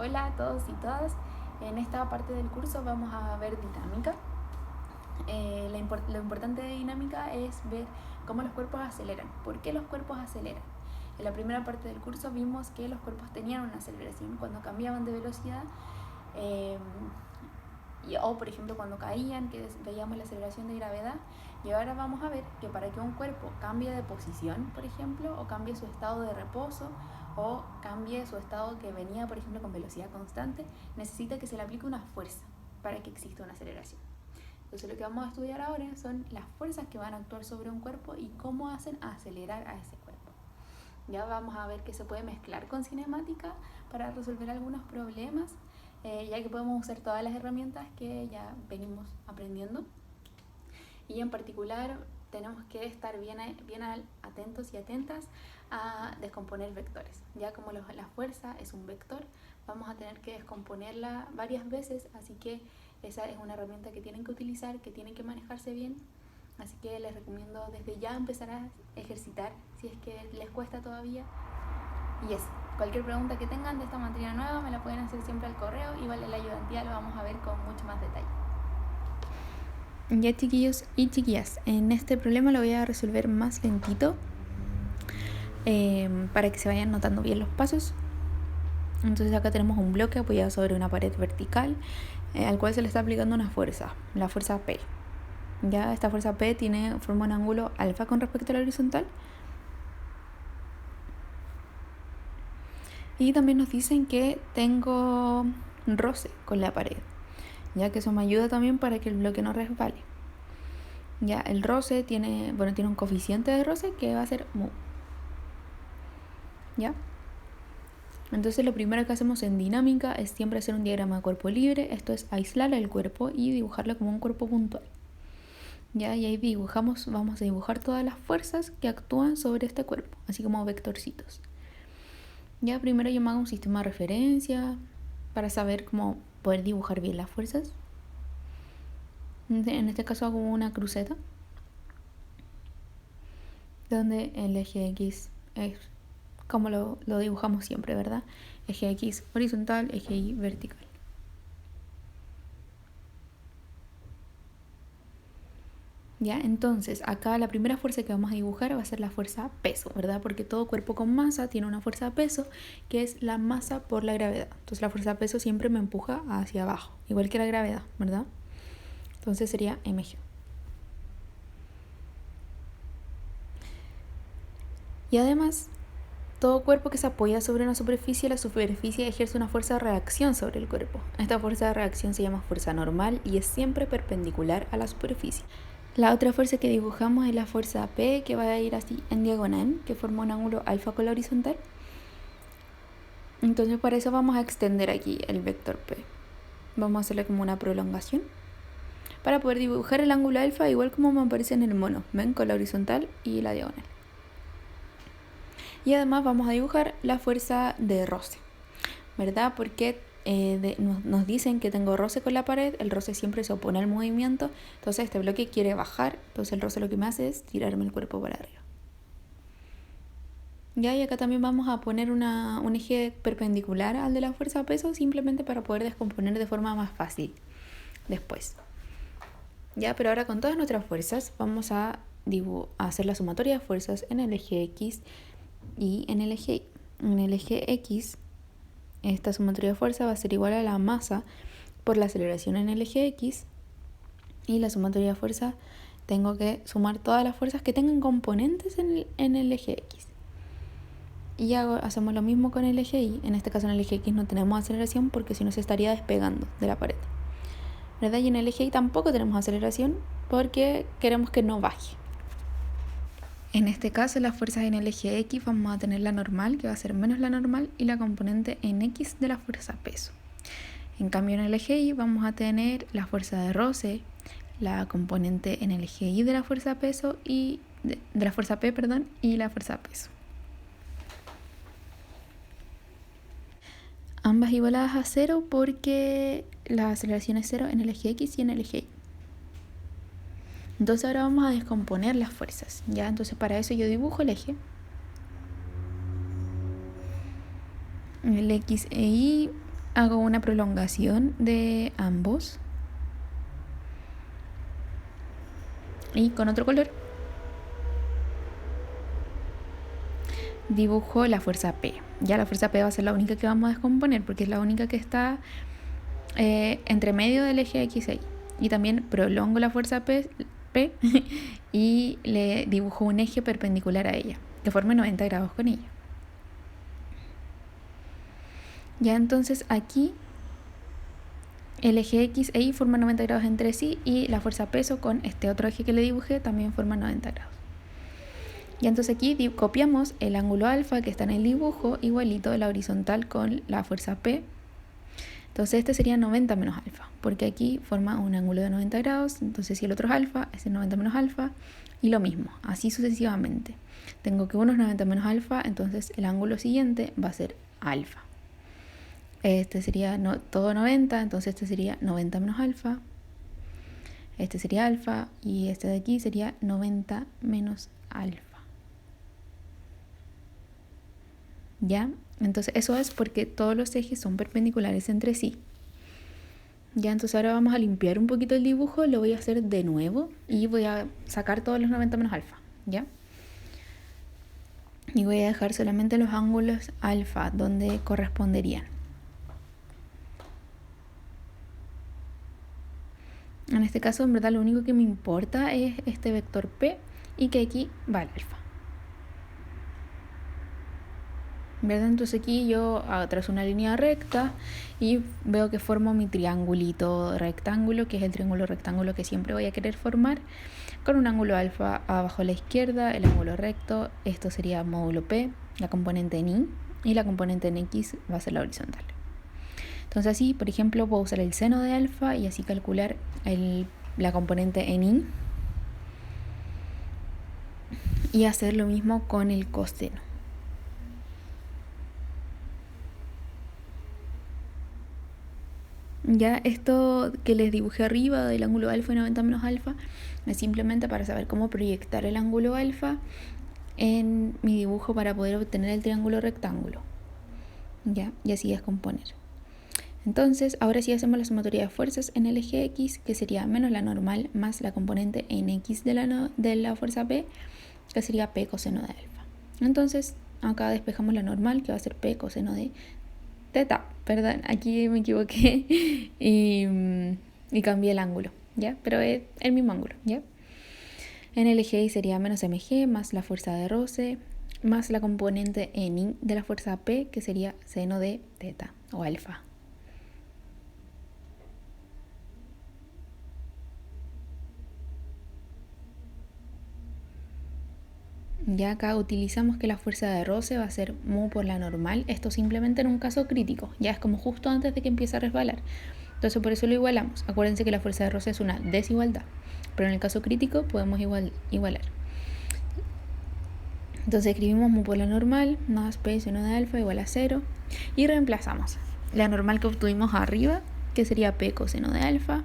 Hola a todos y todas. En esta parte del curso vamos a ver dinámica. Lo importante de dinámica es ver cómo los cuerpos aceleran. ¿Por qué los cuerpos aceleran? En la primera parte del curso vimos que los cuerpos tenían una aceleración cuando cambiaban de velocidad, o por ejemplo cuando caían, que veíamos la aceleración de gravedad. Y ahora vamos a ver que para que un cuerpo cambie de posición, por ejemplo, o cambie su estado de reposo, o cambie su estado que venía, por ejemplo, con velocidad constante, necesita que se le aplique una fuerza para que exista una aceleración. Entonces lo que vamos a estudiar ahora son las fuerzas que van a actuar sobre un cuerpo y cómo hacen acelerar a ese cuerpo. Ya vamos a ver que se puede mezclar con cinemática para resolver algunos problemas, ya que podemos usar todas las herramientas que ya venimos aprendiendo. Y en particular tenemos que estar bien atentos y atentas a descomponer vectores. Ya como la fuerza es un vector, vamos a tener que descomponerla varias veces, así que esa es una herramienta que tienen que utilizar, que tienen que manejarse bien. Así que les recomiendo desde ya empezar a ejercitar si es que les cuesta todavía. Y eso, cualquier pregunta que tengan de esta materia nueva me la pueden hacer siempre al correo. Igual en la ayudantía lo vamos a ver con mucho más detalle. Ya, chiquillos y chiquillas, en este problema lo voy a resolver más lentito, para que se vayan notando bien los pasos. Entonces acá tenemos un bloque apoyado sobre una pared vertical, al cual se le está aplicando una fuerza, la fuerza P. Ya esta fuerza P forma un ángulo alfa con respecto a la horizontal. Y también nos dicen que tengo roce con la pared, ya que eso me ayuda también para que el bloque no resbale. Ya el roce tiene un coeficiente de roce que va a ser mu. ¿Ya? Entonces lo primero que hacemos en dinámica es siempre hacer un diagrama de cuerpo libre. Esto es aislar el cuerpo y dibujarlo como un cuerpo puntual. ¿Ya? Y ahí vamos a dibujar todas las fuerzas que actúan sobre este cuerpo, así como vectorcitos. Ya primero yo me hago un sistema de referencia para saber cómo poder dibujar bien las fuerzas. En este caso hago una cruceta donde el eje X es como lo dibujamos siempre, ¿verdad? Eje X horizontal, eje Y vertical. Ya, entonces acá la primera fuerza que vamos a dibujar va a ser la fuerza peso, ¿verdad? Porque todo cuerpo con masa tiene una fuerza peso, que es la masa por la gravedad. Entonces la fuerza peso siempre me empuja hacia abajo, igual que la gravedad, ¿verdad? Entonces sería mg. Y además, todo cuerpo que se apoya sobre una superficie, la superficie ejerce una fuerza de reacción sobre el cuerpo. Esta fuerza de reacción se llama fuerza normal y es siempre perpendicular a la superficie. La otra fuerza que dibujamos es la fuerza P, que va a ir así en diagonal, que forma un ángulo alfa con la horizontal. Entonces para eso vamos a extender aquí el vector P. Vamos a hacerle como una prolongación para poder dibujar el ángulo alfa igual como me aparece en el mono, ¿ven? Con la horizontal y la diagonal. Y además vamos a dibujar la fuerza de roce, ¿verdad? Porque nos dicen que tengo roce con la pared, el roce siempre se opone al movimiento, entonces este bloque quiere bajar, entonces el roce lo que me hace es tirarme el cuerpo para arriba. Ya, y acá también vamos a poner un eje perpendicular al de la fuerza peso, simplemente para poder descomponer de forma más fácil después. Ya, pero ahora con todas nuestras fuerzas vamos a hacer la sumatoria de fuerzas en el eje X y en el eje Y. En el eje X, esta sumatoria de fuerza va a ser igual a la masa por la aceleración en el eje X, y la sumatoria de fuerza tengo que sumar todas las fuerzas que tengan componentes en el eje X. Y hacemos lo mismo con el eje Y. En este caso en el eje X no tenemos aceleración porque si no se estaría despegando de la pared, ¿verdad? Y en el eje Y tampoco tenemos aceleración porque queremos que no baje. En este caso las fuerzas en el eje X vamos a tener la normal, que va a ser menos la normal, y la componente en X de la fuerza peso. En cambio en el eje Y vamos a tener la fuerza de roce, la componente en el eje Y de la fuerza peso y de la fuerza P, y la fuerza peso. Ambas igualadas a 0 porque la aceleración es 0 en el eje X y en el eje Y. Entonces ahora vamos a descomponer las fuerzas, ¿ya? Entonces para eso yo dibujo el eje. El X e Y hago una prolongación de ambos. Y con otro color dibujo la fuerza P. Ya la fuerza P va a ser la única que vamos a descomponer porque es la única que está entre medio del eje X e Y. Y también prolongo la fuerza P y le dibujo un eje perpendicular a ella, que forme 90 grados con ella. Ya entonces aquí el eje X e Y forma 90 grados entre sí y la fuerza peso con este otro eje que le dibujé también forma 90 grados. Y entonces aquí copiamos el ángulo alfa que está en el dibujo igualito de la horizontal con la fuerza P. Entonces este sería 90 menos alfa, porque aquí forma un ángulo de 90 grados, entonces si el otro es alfa, es el 90 menos alfa, y lo mismo, así sucesivamente. Tengo que uno es 90 menos alfa, entonces el ángulo siguiente va a ser alfa. Este sería todo 90, entonces este sería 90 menos alfa, este sería alfa, y este de aquí sería 90 menos alfa. ¿Ya? Entonces eso es porque todos los ejes son perpendiculares entre sí. Ya, entonces ahora vamos a limpiar un poquito el dibujo, lo voy a hacer de nuevo y voy a sacar todos los 90 menos alfa, ¿ya? Y voy a dejar solamente los ángulos alfa donde corresponderían. En este caso, en verdad, lo único que me importa es este vector P y que aquí va el alfa. ¿Verdad? Entonces aquí yo trazo una línea recta y veo que formo mi triangulito rectángulo, que es el triángulo rectángulo que siempre voy a querer formar, con un ángulo alfa abajo a la izquierda, el ángulo recto, esto sería módulo P, la componente en Y, y la componente en X va a ser la horizontal. Entonces así, por ejemplo, puedo usar el seno de alfa y así calcular la componente en Y y hacer lo mismo con el coseno. Ya esto que les dibujé arriba del ángulo alfa y 90 menos alfa es simplemente para saber cómo proyectar el ángulo alfa en mi dibujo para poder obtener el triángulo rectángulo. Ya, y así descomponer. Entonces, ahora sí hacemos la sumatoria de fuerzas en el eje X, que sería menos la normal más la componente en X de la fuerza P, que sería P coseno de alfa. Entonces, acá despejamos la normal, que va a ser P coseno de teta, perdón, aquí me equivoqué y cambié el ángulo, ¿ya? Pero es el mismo ángulo, ¿ya? En el eje Y sería menos mg más la fuerza de roce más la componente en Y de la fuerza P, que sería seno de teta o alfa. Ya acá utilizamos que la fuerza de roce va a ser mu por la normal, esto simplemente en un caso crítico, ya es como justo antes de que empiece a resbalar. Entonces por eso lo igualamos. Acuérdense que la fuerza de roce es una desigualdad, pero en el caso crítico podemos igualar. Entonces escribimos mu por la normal más P seno de alfa igual a 0 y reemplazamos la normal que obtuvimos arriba, que sería P coseno de alfa,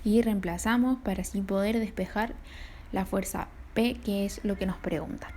y reemplazamos para así poder despejar la fuerza P, que es lo que nos preguntan.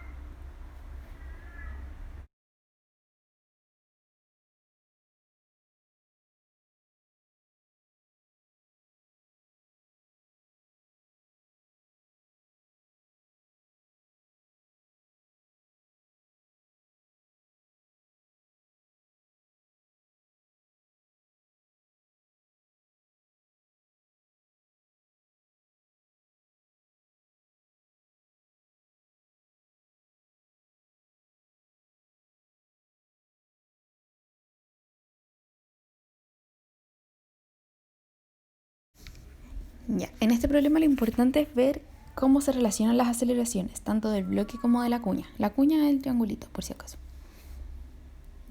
Ya, en este problema lo importante es ver cómo se relacionan las aceleraciones, tanto del bloque como de la cuña. La cuña es el triangulito, por si acaso.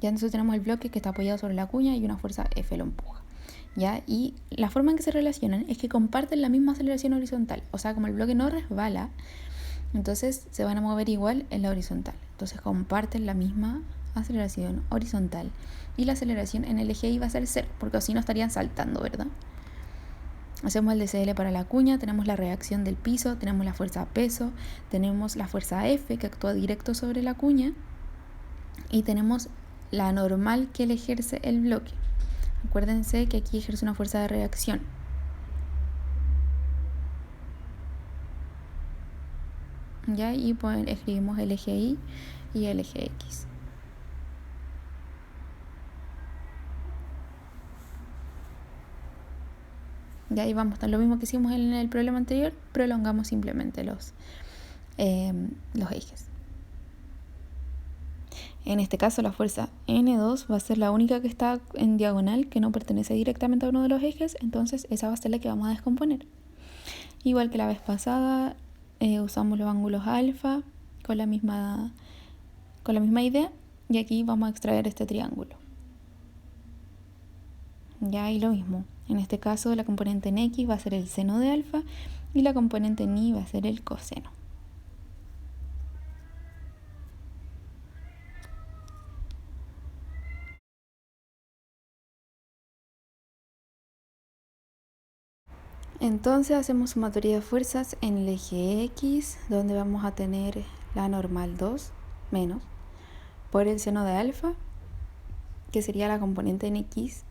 Ya entonces tenemos el bloque que está apoyado sobre la cuña y una fuerza F lo empuja. ¿Ya? Y la forma en que se relacionan es que comparten la misma aceleración horizontal. O sea, como el bloque no resbala, entonces se van a mover igual en la horizontal. Entonces comparten la misma aceleración horizontal. Y la aceleración en el eje Y va a ser 0, porque así no estarían saltando, ¿verdad? Hacemos el DCL para la cuña, tenemos la reacción del piso, tenemos la fuerza peso, tenemos la fuerza F que actúa directo sobre la cuña y tenemos la normal que le ejerce el bloque. Acuérdense que aquí ejerce una fuerza de reacción. ¿Ya? Y pues escribimos el eje Y y el eje X. Ya ahí vamos, lo mismo que hicimos en el problema anterior, prolongamos simplemente los ejes. En este caso la fuerza N2 va a ser la única que está en diagonal, que no pertenece directamente a uno de los ejes, entonces esa va a ser la que vamos a descomponer. Igual que la vez pasada, usamos los ángulos alfa con la misma idea, y aquí vamos a extraer este triángulo. Ya, y lo mismo. En este caso la componente en X va a ser el seno de alfa y la componente en Y va a ser el coseno. Entonces hacemos sumatoria de fuerzas en el eje X, donde vamos a tener la normal 2 menos por el seno de alfa, que sería la componente en X,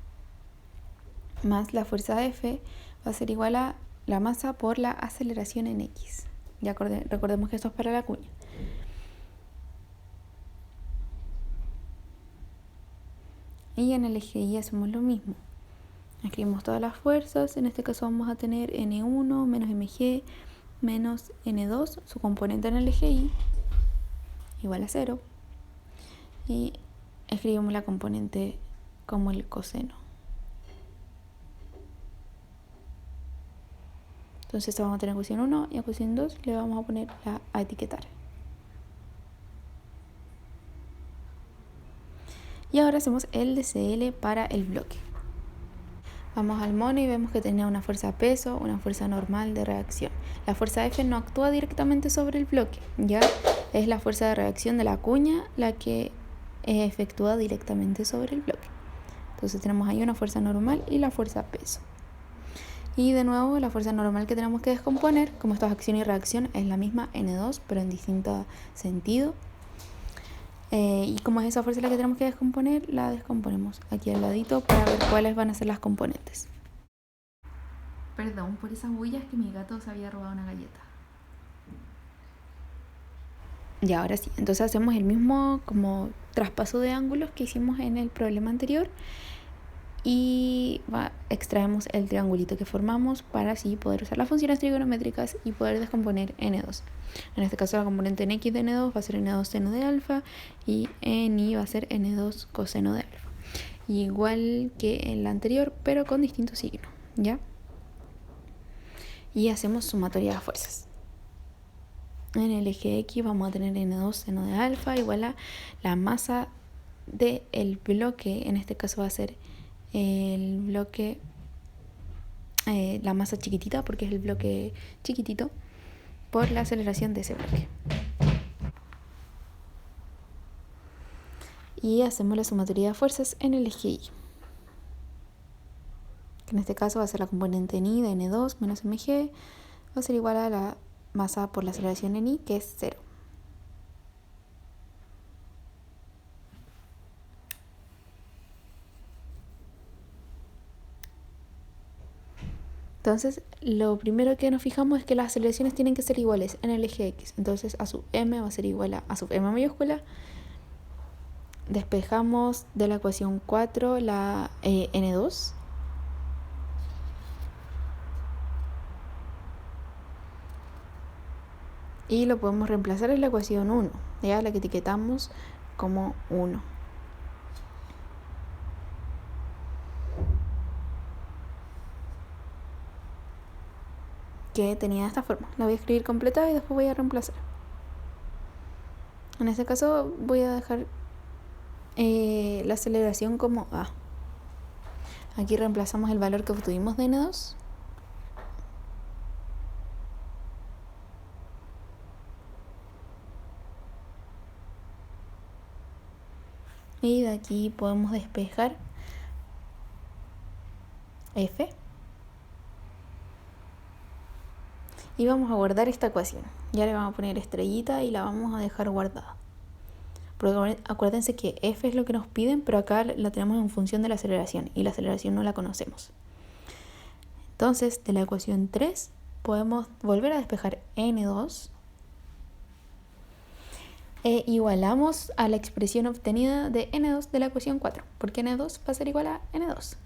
más la fuerza F va a ser igual a la masa por la aceleración en X. Ya recordemos que esto es para la cuña. Y en el eje Y hacemos lo mismo. Escribimos todas las fuerzas. En este caso vamos a tener N1 menos mg menos N2, su componente en el eje Y, igual a 0. Y escribimos la componente como el coseno. Entonces esto vamos a tener ecuación 1 y ecuación 2 le vamos a poner a etiquetar. Y ahora hacemos el DCL para el bloque. Vamos al mono y vemos que tenía una fuerza peso, una fuerza normal de reacción. La fuerza F no actúa directamente sobre el bloque, ya es la fuerza de reacción de la cuña la que efectúa directamente sobre el bloque. Entonces tenemos ahí una fuerza normal y la fuerza peso. Y de nuevo la fuerza normal que tenemos que descomponer, como esto es acción y reacción, es la misma N2, pero en distinto sentido. Y como es esa fuerza la que tenemos que descomponer, la descomponemos aquí al ladito para ver cuáles van a ser las componentes. Perdón por esas huellas, que mi gato se había robado una galleta. Y ahora sí, entonces hacemos el mismo como traspaso de ángulos que hicimos en el problema anterior y extraemos el triangulito que formamos para así poder usar las funciones trigonométricas y poder descomponer N2. En este caso la componente en X de N2 va a ser N2 seno de alfa y en Y va a ser N2 coseno de alfa. Igual que en la anterior, pero con distinto signo, ¿ya? Y hacemos sumatoria de fuerzas. En el eje X vamos a tener N2 seno de alfa igual a la masa del bloque, en este caso va a ser el bloque, la masa chiquitita, porque es el bloque chiquitito, por la aceleración de ese bloque. Y hacemos la sumatoria de fuerzas en el eje Y, que en este caso va a ser la componente en Y de N2 menos mg, va a ser igual a la masa por la aceleración en Y, que es 0. Entonces, lo primero que nos fijamos es que las aceleraciones tienen que ser iguales en el eje X. Entonces, a sub m va a ser igual a sub m mayúscula. Despejamos de la ecuación 4 la N2. Y lo podemos reemplazar en la ecuación 1, ya la que etiquetamos como 1. Que tenía esta forma. La voy a escribir completa y después voy a reemplazar. En este caso voy a dejar la aceleración como A. Aquí reemplazamos el valor que obtuvimos de N2. Y de aquí podemos despejar F. y vamos a guardar esta ecuación. Ya le vamos a poner estrellita y la vamos a dejar guardada. Porque acuérdense que f es lo que nos piden, pero acá la tenemos en función de la aceleración y la aceleración no la conocemos. Entonces, de la ecuación 3 podemos volver a despejar n2 e igualamos a la expresión obtenida de n2 de la ecuación 4, porque n2 va a ser igual a n2.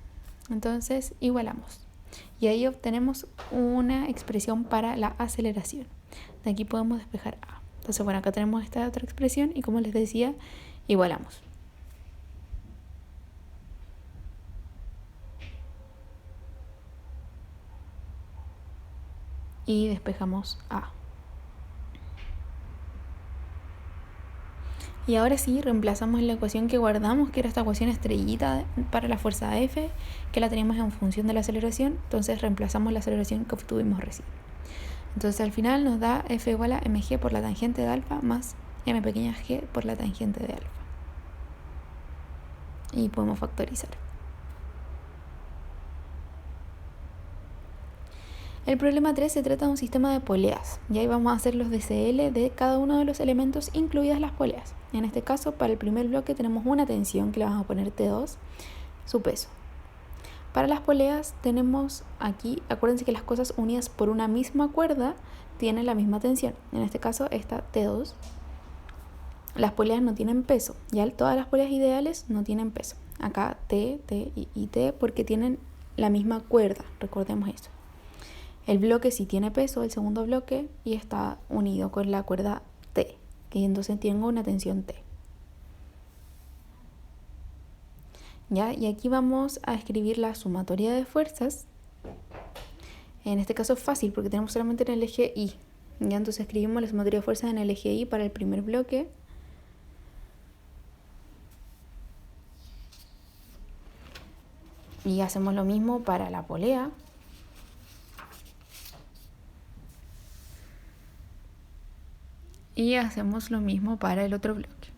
Entonces, igualamos. Y ahí obtenemos una expresión para la aceleración. De aquí podemos despejar a. Entonces, bueno, acá tenemos esta otra expresión y como les decía, igualamos. Y despejamos a. Y ahora sí, reemplazamos la ecuación que guardamos, que era esta ecuación estrellita para la fuerza F, que la teníamos en función de la aceleración. Entonces reemplazamos la aceleración que obtuvimos recién. Entonces al final nos da F igual a mg por la tangente de alfa más m pequeña g por la tangente de alfa. Y podemos factorizar. El problema 3 se trata de un sistema de poleas, y ahí vamos a hacer los DCL de cada uno de los elementos, incluidas las poleas. En este caso, para el primer bloque tenemos una tensión que le vamos a poner T2, su peso. Para las poleas tenemos aquí, acuérdense que las cosas unidas por una misma cuerda tienen la misma tensión. En este caso, esta T2. Las poleas no tienen peso, ya todas las poleas ideales no tienen peso. Acá T, T y T porque tienen la misma cuerda, recordemos eso. El bloque sí tiene peso, el segundo bloque, y está unido con la cuerda T, que entonces tengo una tensión T. ¿Ya? Y aquí vamos a escribir la sumatoria de fuerzas. En este caso es fácil porque tenemos solamente en el eje Y. ¿Ya? Entonces escribimos la sumatoria de fuerzas en el eje Y para el primer bloque. Y hacemos lo mismo para la polea. Y hacemos lo mismo para el otro bloque.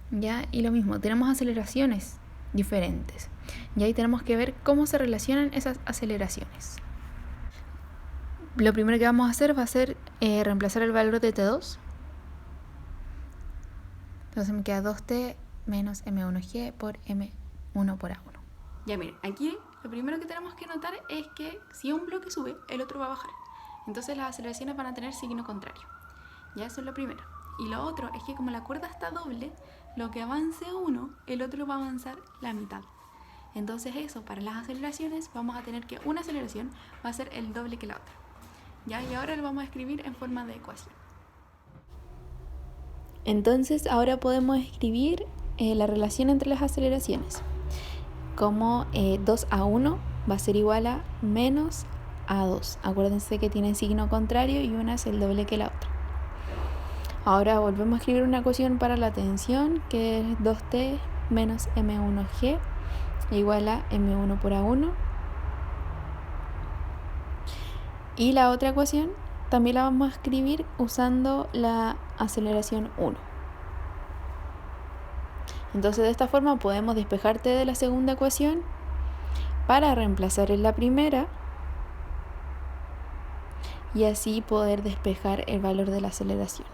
¿Ya? Y lo mismo, tenemos aceleraciones diferentes. Y ahí tenemos que ver cómo se relacionan esas aceleraciones. Lo primero que vamos a hacer va a ser reemplazar el valor de T2. Entonces me queda 2T menos M1G por M1 por A1. Ya miren, aquí lo primero que tenemos que notar es que si un bloque sube, el otro va a bajar. Entonces las aceleraciones van a tener signo contrario. Ya eso es lo primero. Y lo otro es que como la cuerda está doble, lo que avance uno, el otro va a avanzar la mitad. Entonces eso, para las aceleraciones, vamos a tener que una aceleración va a ser el doble que la otra. ¿Ya? Y ahora lo vamos a escribir en forma de ecuación. Entonces ahora podemos escribir la relación entre las aceleraciones. Como 2A1 va a ser igual a menos A2. Acuérdense que tienen signo contrario y una es el doble que la otra. Ahora volvemos a escribir una ecuación para la tensión, que es 2T menos M1G igual a M1 por A1. Y la otra ecuación también la vamos a escribir usando la aceleración 1. Entonces de esta forma podemos despejar T de la segunda ecuación para reemplazar en la primera y así poder despejar el valor de la aceleración.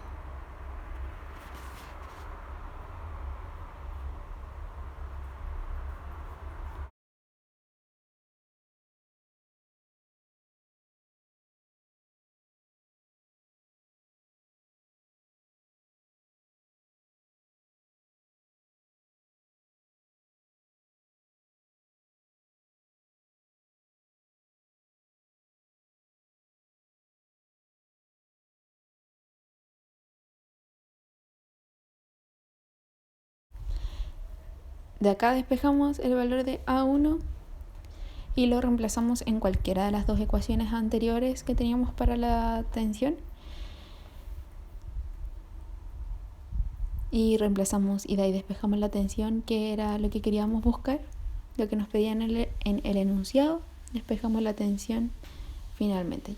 De acá despejamos el valor de A1 y lo reemplazamos en cualquiera de las dos ecuaciones anteriores que teníamos para la tensión. Y reemplazamos y de ahí despejamos la tensión, que era lo que queríamos buscar, lo que nos pedían en el enunciado. Despejamos la tensión finalmente.